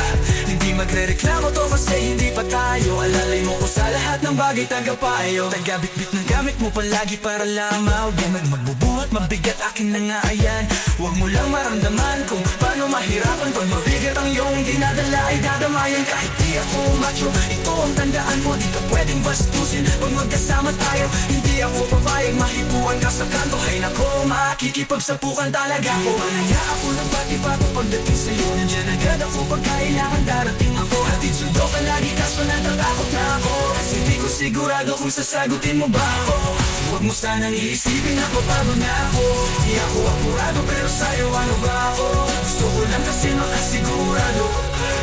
Hindi magre-reklamo to kasi hindi pa tayo. Alalay mo ko sa lahat ng bagay tagapayo. Tagabit-bit ng gamit mo palagi para lamaw. Di magbubuhat mabigat akin na nga ayan. Huwag mo lang maramdaman kung paano mahirapan pag mabigat ang iyong dinadala ay dadamayan. Kahit di ako macho, ito ang tandaan mo, di ka pwedeng bastusin. Pag magkasama tayo, hindi ako papayag mahipuan ka sa kanto. Hay nako, makikipagsapukan talaga ako. Panaya ako ng pati-pato pagdating sa'yo, nandiyan agad ako pag kailangan darating ako. Hatid sundo ka lagi kaso natatakot na ako, kasi di ko sigurado kung sasagutin mo ba ako. Huwag mo sanang iisipin na papagod na ako. Di ako apurado pero sa'yo ano ba ako? Gusto ko lang kasi makasigurado.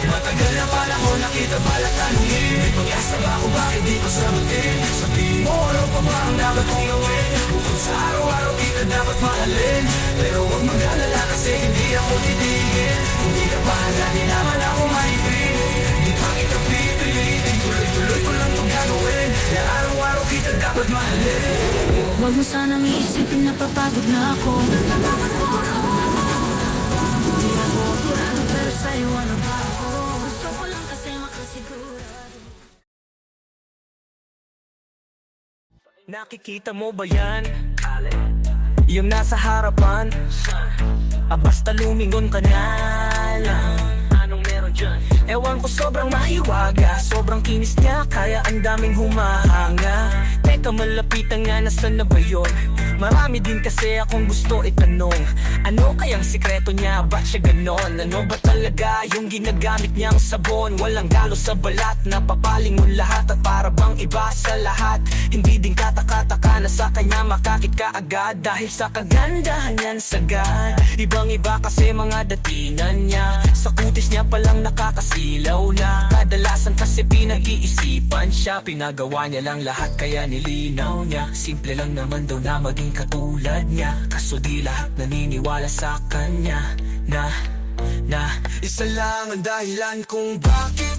Matagal na panahon nakita balak tanungin, may pag-asa ba ako bakit di ko sagutin? Sabihin mo ano pa ba ang dapat kong gawin? Bukod sa araw-araw kita dapat mahalin, pero huwag mag-alala kasi hindi ako titigil. Kung di ka pa handa di naman ako maibig, di pa kita pipilitin, tuloy-tuloy ko lang itong gagawin. Na araw-araw kita dapat mahalin. Huwag mo sanang iisipin na papagod na ako. tayo, ano ba ako? Gusto ko lang kasi makasigurado. Nakikita mo ba yan? Yung nasa harapan? Basta lumingon ka na lang. Anong meron dyan? Ewan ko, sobrang mahiwaga, sobrang kinis niya, kaya ang daming humahanga. Teka, malapitan nga, nasan na ba yun? Marami din kasi akong gusto itanong. Ano kayang sikreto niya, ba't siya ganon? Ano ba talaga yung ginagamit niyang sabon? Walang galo sa balat, napapaling mo lahat, at para bang iba sa lahat. Hindi din kataka-taka na sa kanya makakit ka agad, dahil sa kagandahan niyan sagad. Ibang iba kasi mga datingan niya, sa kutis niya palang nakakasilaw na. Kadalasan kasi pinag-iisipan siya, pinagawa niya lang lahat kaya nilinaw niya. Simple lang naman daw na maging katulad niya, kaso di lahat naniniwala sa kanya. Na isa lang ang dahilan kung bakit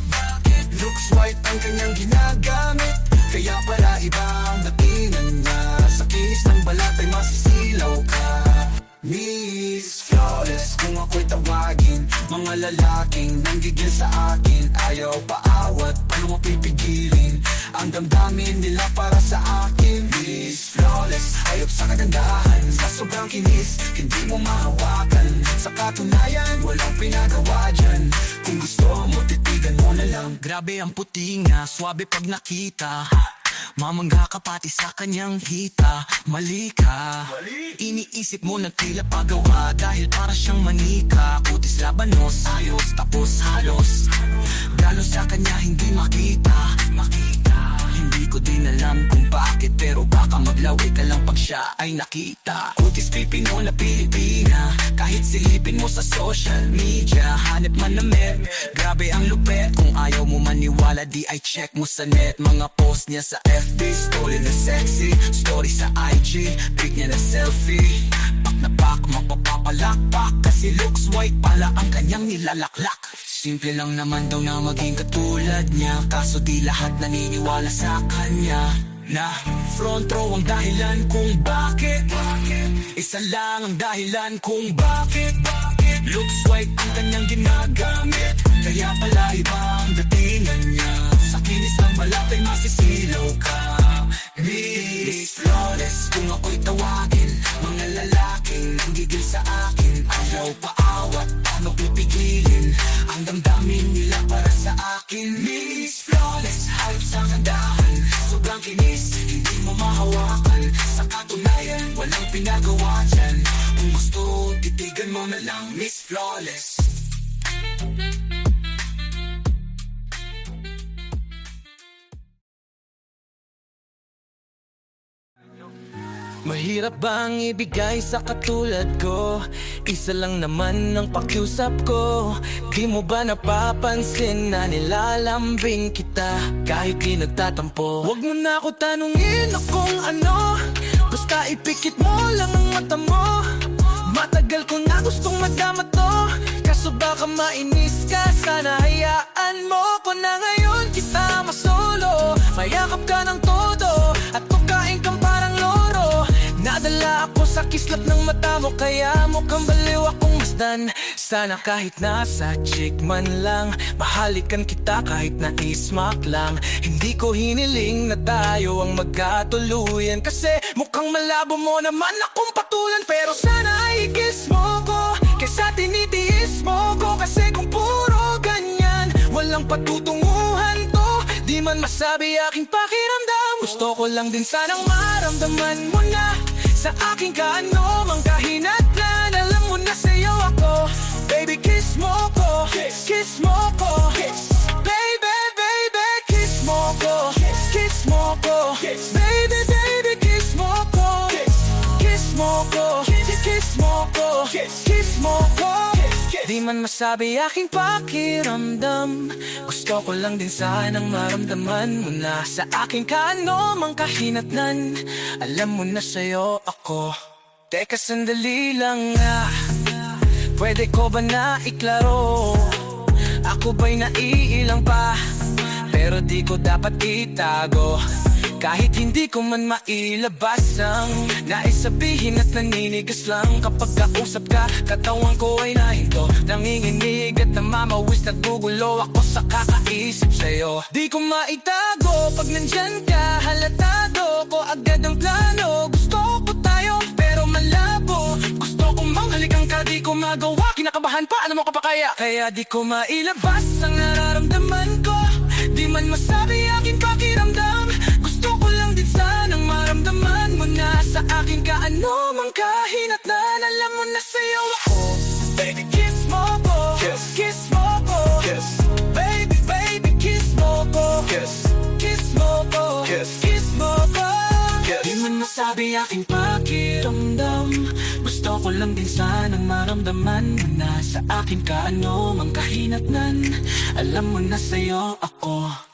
looks white ang kanyang ginagamit, kaya pala ibang datingan niya. Sa kinis ng balat ay masisilaw ka. Miss Flawless, kung ako'y tawagin, mga lalaking nanggigil sa akin, ayaw paawat, paano mo pipigilin ang damdamin nila para sa akin. Miss Flawless, hayop sa kagandahan, sa sobrang kinis, hindi mo mahawakan. Sa katunayan, walang pinagawa dyan, kung gusto mo titigan mo na lang. Grabe ang puti nga, swabe pag nakita, mamangga ka pati sa kanyang hita. Mali ka, iniisip mo na tila pagawa, dahil para siyang manika. Kutis labanos, ayos, tapos halos galo sa kanya hindi makita. Hindi ko din alam kung bakit, pero baka maglawi ka lang pag siya ay nakita. Kutis Pilipino na Pilipina, kahit silipin mo sa social media, hanip man na met, grabe ang lupet. Kung ayaw mo maniwala, di ay check mo sa net. Mga post niya sa FB, story na sexy, story sa IG, pic niya na selfie. Pak na pak, mapapapalakpak, kasi looks white pala ang kanyang nilalaklak. Simple lang naman daw na maging katulad niya, kaso di lahat naniniwala sa kanya. Na front row ang dahilan kung bakit, isa lang ang dahilan kung bakit looks white ang kanyang ginagamit, kaya pala ibang datingan niya. Sa kinis ng balat ay masisilaw ka. Miss Flawless, kung ako'y tawagin, mga lalaking nanggigil sa akin, ayaw paawat, paano pipigilin ang damdamin nila para sa akin. Miss Flawless, hayop sa kandahan, sobrang kinis, hindi mo mahawakan. Sa katunayan, walang pinagawa dyan, kung gusto, titigan mo na lang. Miss Flawless. Mahirap bang ibigay sa katulad ko? Isa lang naman ang pakiusap ko. Di mo ba napapansin na nilalambing kita kahit di nagtatampo? Huwag mo na ako tanungin kung ano, basta ipikit mo lang ang mata mo. Matagal ko na gustong madama to, kaso baka mainis ka. Sana hayaan mo ko na ngayon kita masolo. Mayakap ka ng todo at kukain kang parang loro. Nadala ako sa kislap ng mata mo, kaya mukhang baliw akong masdan. Sana kahit nasa chick man lang, mahalikan kita kahit na ismak lang. Hindi ko hiniling na tayo ang magkatuluyan, kasi mukhang malabo mo naman akong patulan. Pero sana ay i-kiss mo ko kaysa tinitiis mo ko, kasi kung puro ganyan, walang patutunguhan to. Di man masabi aking pakiramdam, gusto ko lang din sanang maramdaman mo na sa aking kaano mang kahinatnan. Alam mo na sa'yo ako, baby kiss mo ko, kiss mo ko, baby, baby, kiss mo ko, kiss mo ko, baby, baby, kiss mo ko, kiss mo ko, kiss mo ko, kiss mo ko. Di man masabi aking pakiramdam, gusto ko lang din sanang maramdaman mo na sa aking kaano mang kahinatnan. Alam mo na sa'yo ako. Teka sandali lang nga, pwede ko ba na iklaro? Ako ba'y naiilang pa, pero di ko dapat itago. Kahit hindi ko man mailabas ang nais sabihin at naninigas lang. Kapag kausap ka, katawan ko ay nahinto, nanginginig at namamawis, nagugulo ako sa kakaisip sa'yo. Di ko maitago pag nandyan ka, halatado ko agad ang plano. Gusto ko tayo pero malabo, gusto kong manghalikan ka, di ko magawa. Kinakabahan pa, ano mo ka pa kaya? Kaya di ko mailabas ang nararamdaman ko, di man masabi aking pakiramdam. Gusto ko lang din sanang maramdaman mo na sa akin ka, ano mang kahinatnan. Alam mo na sa'yo ako. Baby, kiss mo ko, kiss mo ko, baby, baby, kiss mo ko, kiss mo ko, kiss mo ko. Di man masabi aking pakiramdam, gusto ko lang din sanang maramdaman mo na sa akin ka, ano mang kahinatnan. Alam mo na sa'yo ako.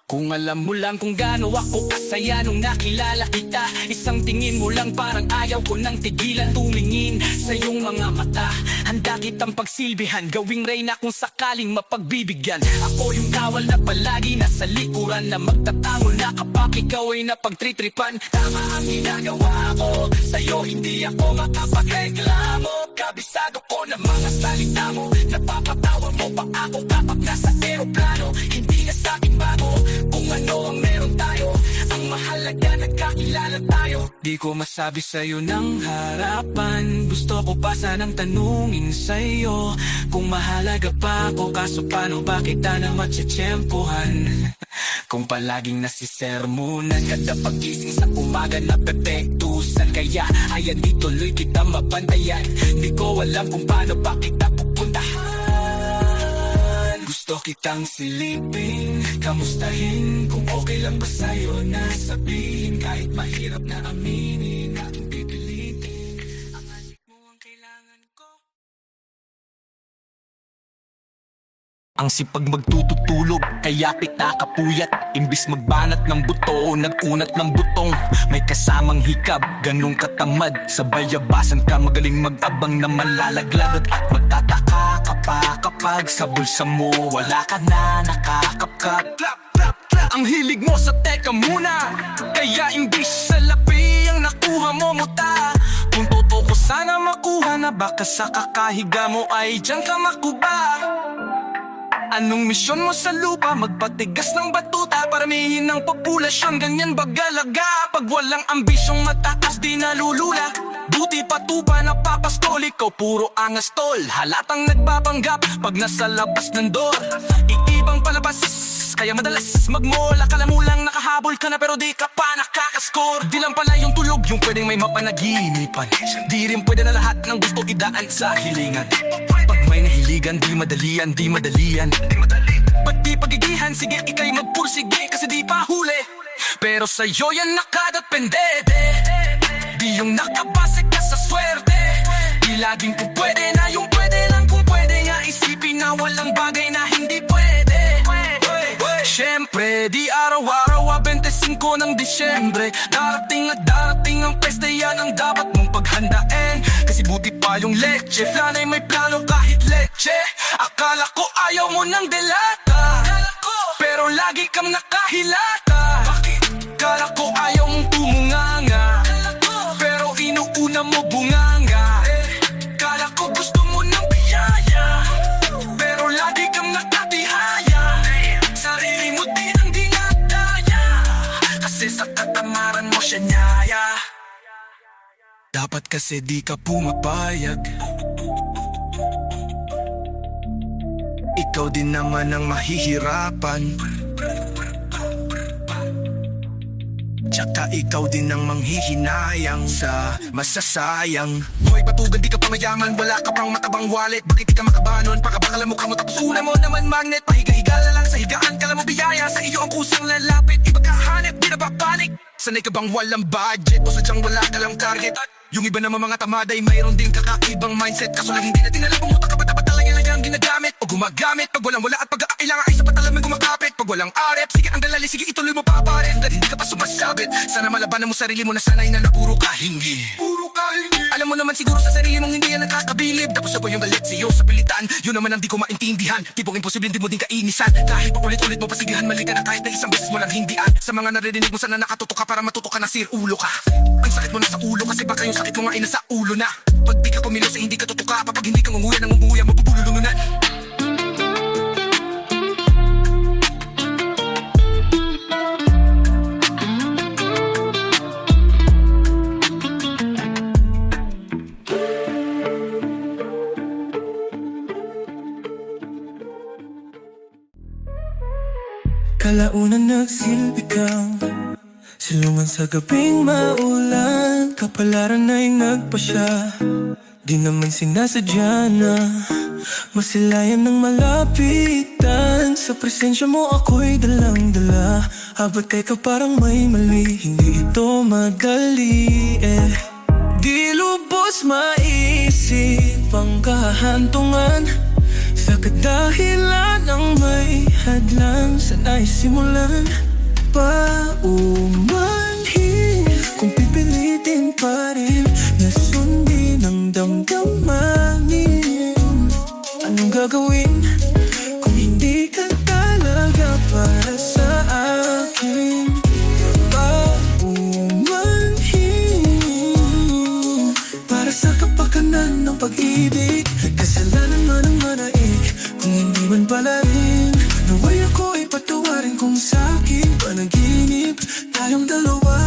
Kung alam mo lang kung gaano ako kasaya nung nakilala kita, isang tingin mo lang parang ayaw ko nang tigilan tumingin sa iyong mga mata. Handa kitang pagsilbihan, gawing reyna kung sakaling mapagbibigyan. Ako yung kawal na palagi nasa likuran, na magtatango na kapag ikaw ay napagtritripan. Tama ang ginagawa ko sa'yo, hindi ako makapagreklamo. Kabisado ko na mga salita mo, napapatawa mo pa ako kapag nasa aeroplano. Hindi na sa'kin bago kung ano ang meron tayo, ang mahalaga nagkakilala tayo. Di ko masabi sa'yo ng harapan, gusto ko pa sanang tanungin sa'yo kung mahalaga pa ako, kaso paano ba kita na matsyempohan? Kung palaging nasisermonan kada pagising sa umaga na pepektusan, kaya ayan di tuloy kita mabantayan. Di ko alam kung paano ba kita pupuntahan. Gusto kitang silipin, kamustahin, kung okay lang ba sa'yo na sabihin. Kahit mahirap na aminin, aking pipilitin, ang halik mo ang kailangan ko. Ang sipag magtututulog, kaya kita kapuyat. Imbis magbanat ng buto, nag-unat ng butong. May kasamang hikab, ganun katamad. Sabay yabasan ka, magaling mag-abang na malalaglag. At magtataka ka pa kapag sa bulsa mo wala ka na nakakapkap. Ang hilig mo sa teka muna, kaya imbis sa lapi ang nakuha mo muta. Kung totoo ko sana makuha na, baka sa kakahiga mo ay dyan ka makuba. Anong misyon mo sa lupa? Magpatigas ng batuta, paramihin ng populasyon, ganyan bagalaga. Pag walang ambisyong mataas, di nalulula. Buti patuba napapastol, ikaw puro angas tol. Halatang nagbabanggap pag nasa labas ng door. Iibang palabas, kaya madalas magmola ka lang, mulang nakahabol ka na pero di ka pa nakakascore. Di lang pala yung tulog yung pwedeng may mapanaginipan, di rin pwede na lahat ng gusto idaan sa hilingan. Pag may nahiligan, di madalian, di madalian. Ba't di pagigihan, sige ikay magpursige kasi di pa huli. Pero sa'yo yan nakadepende, di yung nakabase ka sa swerte. Di laging kung pwede na yung pwede lang kung pwede nga isipin na walang bagay na hindi pwede. Siyempre, di araw-araw 25 ng Disyembre. Darating at darating ang peste, yan ang dapat mong paghandain. Kasi buti pa yung leche, flanay may plano kahit leche. Akala ko ayaw mo ng delata, pero lagi kang nakahilata. Akala ko ayaw mong tumunganga, pero inuuna mo bunganga. Akala ko gusto mo ng biyaya, pero lagi kang nakatihaya. Sarili mo din ang dinadaya, kasi sa katamaran mo siya nyaya. Dapat kasi di ka pumapayag, ikaw din naman ang mahihirapan. Tsaka ikaw din ang manghihinayang sa masasayang. Hoy batugan, di ka pa mayaman, wala ka pang matabang wallet. Bakit di ka makabanon, pakabakala mukha mo tapos una mo naman magnet. Pahiga-higa lang sa higaan, kala mo biyaya, sa iyo ang kusang lalapit. Iba ka hanep, di na babalik. Sanay ka bang walang budget o sadyang wala ka lang target? Yung iba naman mga tamaday, mayroon din kakaibang mindset. Kaso lang hindi natin alam kung utak ka ba dapat talaga ang ginagamit o gumagamit. Pag walang wala at pag-aailangan ay sapat alam ang gumakapit. Pag pag walang arep. Sige ang dalali, sige ituloy mo pa pare. Dahil hindi ka pa sumasabit. Sana malabanan mo sarili mo na sanay na puro ka hindi. Alam mo naman siguro sa sarili mong hindi yan nakakabilib. Tapos sabay yung galit sa'yo sa pilitan. Yun naman ang di ko maintindihan. Tipong imposible hindi mo din kainisan. Kahit pa ulit-ulit mo pasigahan, mali ka na kahit na isang beses mo lang hindian. Sa mga naririnig mo sana nakatuto ka para matuto ka na sir ulo ka. Ang sakit mo na sa ulo kasi baka yung sakit mo nga ay nasa ulo na. Pag di ka kumilos ay hindi ka tutuka. Pag hindi ka ngunguya ng ngunguya, mabubululunan. Kalaunan nagsilbi kang silungan sa gabing maulan. Kapalaran ay nagpasya, di naman sinasadya na masilayan ng malapitan. Sa presensya mo ako'y dalang-dala. Habat kay ka parang may mali, hindi ito madali Di lubos maisip ang kahantungan sa kadahilan ng may hadlang. Sana'y simulan paumanhin. Kung pipilitin pa rin na sundin ang damdamanin, anong gagawin kung hindi ka talaga para sa akin? Paumanhin para sa kapakanan ng pag-ibig. Kasalanan man ang manaig kung hindi man pala rin. Naway ako ay patawarin kung sa'kin panaginip tayong dalawa.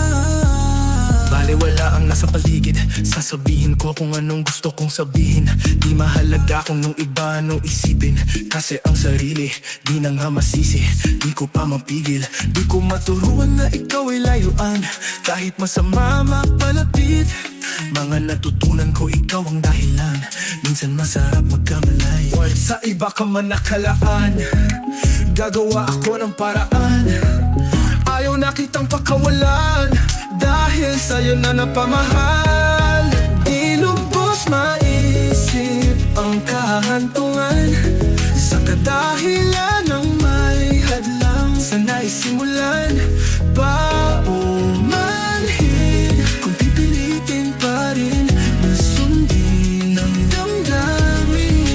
Baliwala ang nasa paligid, sasabihin ko kung anong gusto kong sabihin. Di mahalaga kung nung iba anong isipin, kasi ang sarili di na nga masisi. Di ko pa mapigil, di ko maturuan na ikaw ay layuan. Kahit masama mapalapit, mga natutunan ko ikaw ang dahilan. Minsan masarap magkamalay. Sa iba ka man nakalaan, gagawa ako ng paraan. Ayaw na kitang pakawalan, dahil sa'yo na napamahal. Di lubos maisip ang kahantungan sa kadahilan ng may hadlang. Sana'y simulan paumanhin. Kung pipilitin pa rin na sundin ang damdamin,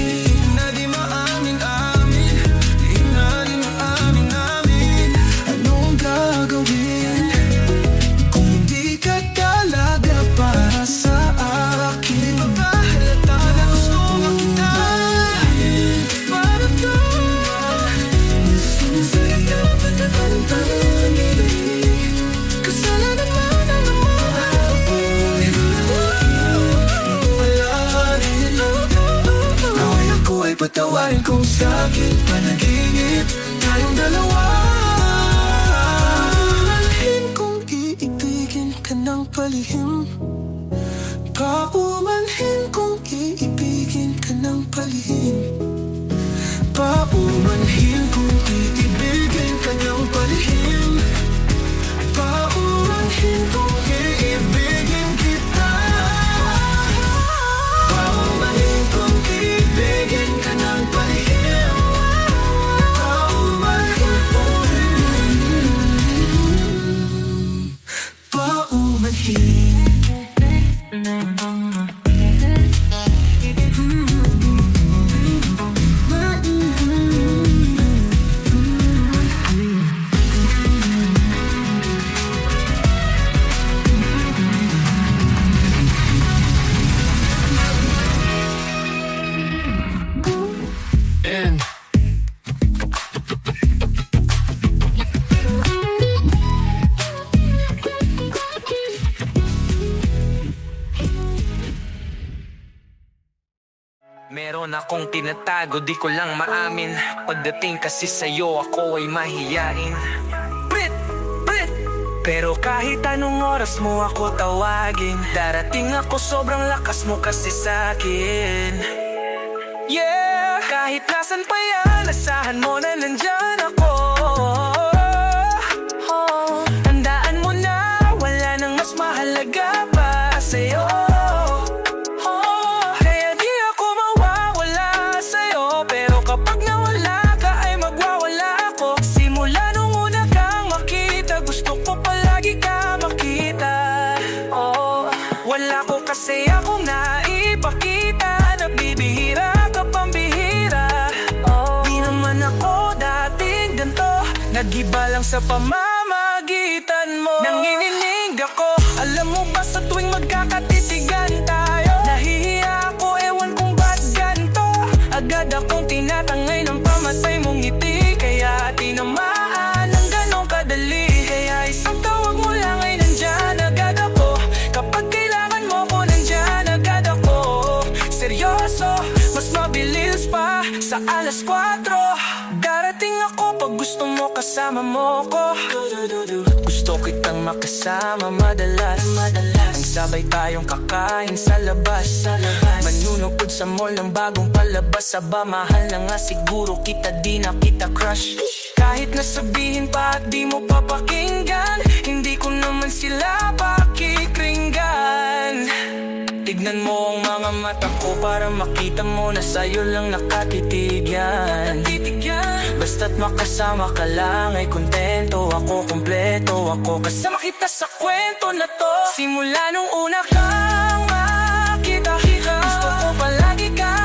na di maamin-amin, di na di maamin-amin. Anong gagawin kung hindi ka talaga para sa akin? Magpahalata na gusto nga kita para to. Gusto sa'yo pagkakantangin, kasalanan man ang naman. Wala rin. Naway ako ay patawarin kung sa'kin panaginip tayong dalawa. Paumanhin kung iibigin ka ng palihim. Paumanhin kung iibigin ka ng palihim. Paumanhin kung iibigin ka ng palihim. Paumanhin kung iibigin kita. Paumanhin kung iibigin ka ng palihim. Paumanhin kung paumanhin. And Meron akong tinatago, di ko lang maamin. Pagdating kasi sa'yo, ako ay mahiyain. Brit! Brit! Pero kahit anong oras mo ako tawagin, darating ako, sobrang lakas mo kasi sa'kin. Yeah! Kahit nasan pa yan, asahan mo na nandyan ako. Oh, tandaan mo na, wala nang mas mahalaga pa sa'yo. Simula Nag-iba lang sa pamamagitan mo. Nanginginig ako, alam mo ba sa tuwing magkakatitigan tayo? Nahihiya ako, ewan kung ba't ganito. Agad akong tinatangay ng pamatay mong ngiti. Kaya tinamaan ng ganong kadali. Kaya isang tawag mo lang ay nandyan agad ako. Kapag kailangan mo ko nandyan agad ako. Seryoso, mas mabilis pa sa alas 4. Darating ako pag gusto mo kasama mo ko. Gusto kitang makasama madalas. Ang sabay tayong kakain sa labas. Manunukod sa mall ng bagong palabas. Aba mahal na nga siguro kita, di na kita crush. Kahit nasabihin pa at di mo papakinggan, hindi ko naman sila pakikringgan. Tignan mo ang mga mata ko para makita mo na sa'yo lang nakatitig yan. Basta't makasama ka lang ay kontento ako, kompleto ako. Kasama kita sa kwento na to. Simula nung una kang makita, gusto ko palagi ka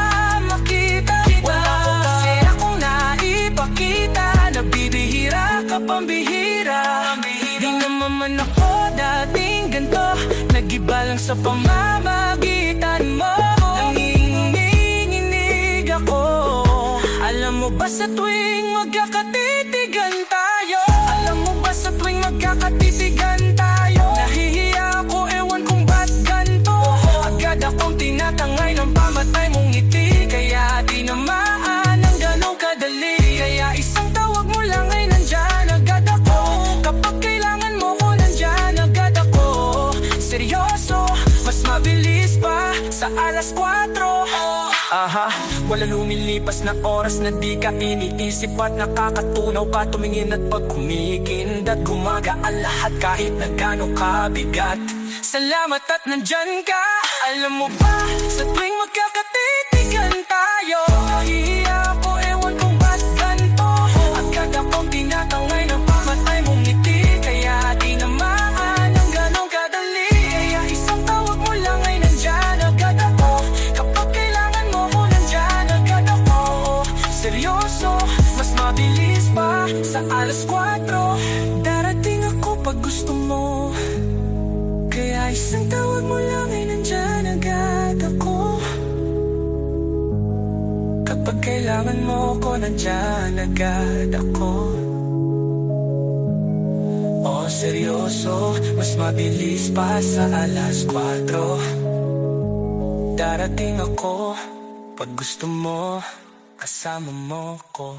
makita. Wala ko kasi akong naipakita. Nabibihira ka pambihira. Di naman ako dating ganto. Nag-iba lang sa pamamagitan mo. Nanginginig ako. Alam mo ba sa tuwing magkakatitigan tayo? Alam mo ba sa tuwing magkakatitigan tayo? Nahihiya ako, ewan kung ba't ganto. Agad akong tinatangay ng pamatay mong ngiti. Kaya tinamaan ng ganong kadali. Kaya isang tawag mo lang ay nandyan agad ako. Kapag kailangan mo ko nandyan agad ako. Seryoso, mas mabilis pa sa alas 4. Aha, wala lumilipas na oras na di ka iniisip at nakakatunaw pa tumingin at pag kumikindat gumagaan lahat kahit na gano'ng kabigat. Salamat at nandyan ka. Alam mo ba, sa tuwing magkakatitigan tayo, nahihiya ako, ewan kung ba't ganito. Agad akong tinatangay ng pamatay mong ngiti. Kaya di namaan ng ganong kadali. Kaya isang tawag mo lang ay nandyan agad ako. Kapag kailangan mo ko nandyan agad ako. Seryoso, mas mabilis pa sa alas 4. Darating ako pag gusto mo. Kaya isang tawag mo lang ay nandyan agad ako. Kapag kailangan mo ko nandyan agad ako. Oh seryoso, mas mabilis pa sa alas 4. Darating ako pag gusto mo, kasama mo ko.